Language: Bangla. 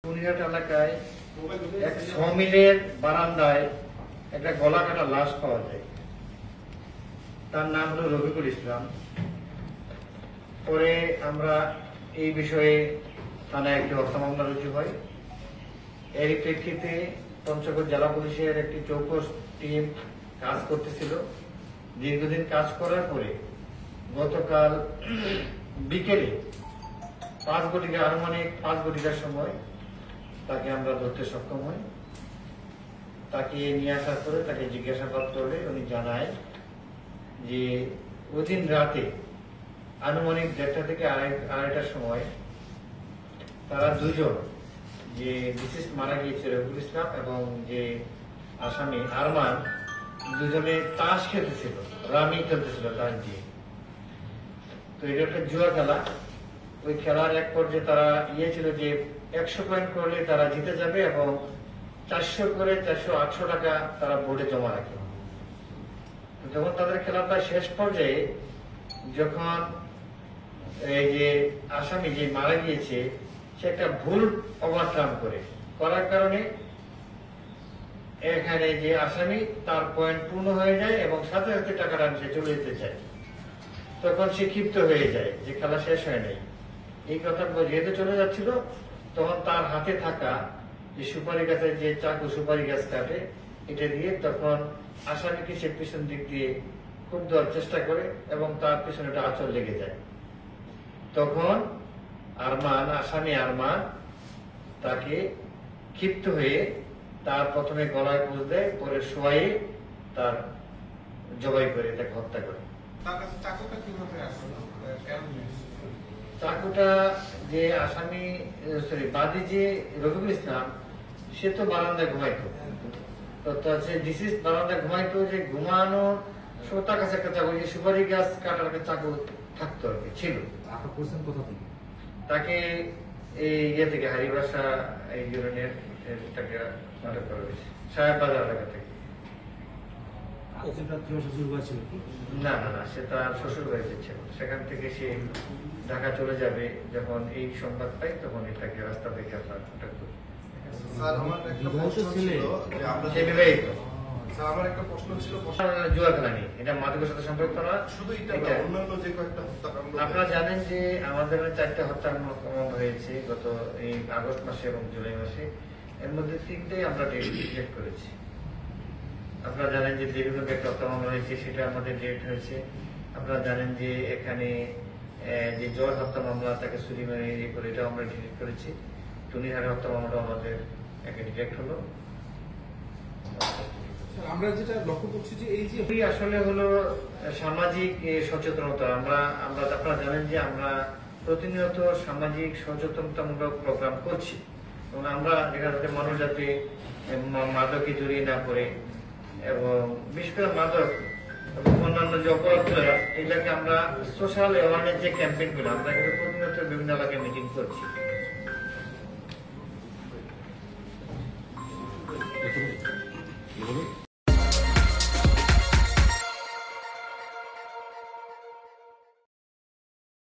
কুনিঘাট এলাকায় এক সমিলের বারান্দায় একটা গলা কাটা লাশ পাওয়া যায়। তার নাম হলো রফিকুল ইসলাম। পরে আমরা এই বিষয়ে থানায় একটি হত্যা মামলা রুজু হয়। এরই প্রেক্ষিতে পঞ্চগড় জেলা পুলিশের একটি চৌকস টিম কাজ করতেছিল। দীর্ঘদিন কাজ করার পরে গতকাল বিকেলে 5 আনুমানিক 5 ঘটিকার সময় তাকে আমরা ধরতে সক্ষম হই। তাকে নিয়ে আসার পরে তাকে জিজ্ঞাসাবাদ করলে উনি জানায় যে ওদিন রাতে আনুমানিক 1:30 থেকে 2:30টার সময় তারা দুজন, যে বিশেষ মারা গিয়েছে রফিকুল ইসলাম এবং যে আসামি আরমান, দুজনে তাস খেলতেছিল, রামি খেলতেছিল তাস দিয়ে। তো এটা একটা জুয়া খেলা। ওই খেলার এক পর্যায়ে তারা ছিল যে 100 পয়েন্ট করলে তারা জিতে যাবে এবং 400 করে 400-800 টাকা তারা বোর্ডে জমা রাখে। যখন তাদের খেলাটা শেষ পর্যায়ে, যখন এই যে আসামি যে মারা গিয়েছে সে একটা ভুল ওভারটার্ন করার কারণে এখানে যে আসামি তার পয়েন্ট পূর্ণ হয়ে যায় এবং সাথে সাথে টাকাটা সে চলে যেতে চায়। তখন সে ক্ষিপ্ত হয়ে যায় যে খেলা শেষ হয় নাই। এই কথা যেহেতু চলে যাচ্ছিল, তখন তার হাতে থাকা যে সুপারি গাছের যে চাকু সুপারি গাছ কাটে, এটা দিয়ে তখন আসামিকে সে পিছন দিক দিয়ে খুব দেওয়ার চেষ্টা করে এবং তার পিছনে একটা আঁচড় লেগে যায়। তখন আসামি আরমান তাকে ক্ষিপ্ত হয়ে তার প্রথমে গলায় পুঁজ দেয়, পরে শোয়াই তার জবাই করে তাকে হত্যা করে। চাকুটা যে আসামি বাদী যে রফিকুল ইসলাম, সে তো বারান্দায় ঘুমাইতো। তো সে ডিসিজ বারান্দায় ঘুমাইতো, যে ঘুমানো তার কাছে একটা চাকু, যে সুপারি গাছ কাটার একটা চাকু থাকতো আর কি, ছিল। তাকে এই থেকে হারিবাসা এই ইউনিয়নের তাকে আটক করা হয়েছে, সাহেব বাজার এলাকা থেকে। না, সে তার শ্বশুর বাড়িতে ছিল। সেখান থেকে সে ঢাকা চলে যাবে। যখন এই সংবাদ পাই তখন এটাকে রাস্তা থেকে আপনার আটক করি। জুয়া খেলা নেই, এটা মাদকের সাথে সম্পর্ক না। আপনারা জানেন যে আমাদের 4টা হত্যা মামলা হয়েছে গত এই আগস্ট মাসে এবং জুলাই মাসে। এর মধ্যে 3টাই আমরা ডিটেক্ট করেছি। আপনারা জানেন যে দীর্ঘদিন একটা হত্যা মামলা হয়েছে, সেটা আমাদের ডিটেক্ট হয়েছে। আপনারা জানেন যে এখানে যে জয় হত্যা মামলা, তাকে ছুরি মেরে করে, এটাও আমরা ডিটেক্ট করেছি। টুনিহাটের হত্যা মামলাটা আমাদের একটা ডিটেক্ট হলো। আমরা যেটা লক্ষ্য করছি যে এই যে আসলে হলো সামাজিক সচেতনতা। আপনারা জানেন যে আমরা প্রতিনিয়ত সামাজিক সচেতনতামূলক প্রোগ্রাম করছি এবং আমরা যেটা যাতে মানুষ যাতে মাদকে জড়িয়ে না পড়ে, এবং বিশেষ করে মাদক এবং অন্যান্য যে অপরাধগুলো, এগুলাকে আমরা সোশ্যাল অ্যাওয়ারনেস যে ক্যাম্পেইন গুলো আমরা কিন্তু প্রতিনিয়ত বিভিন্ন এলাকায় মিটিং করছি।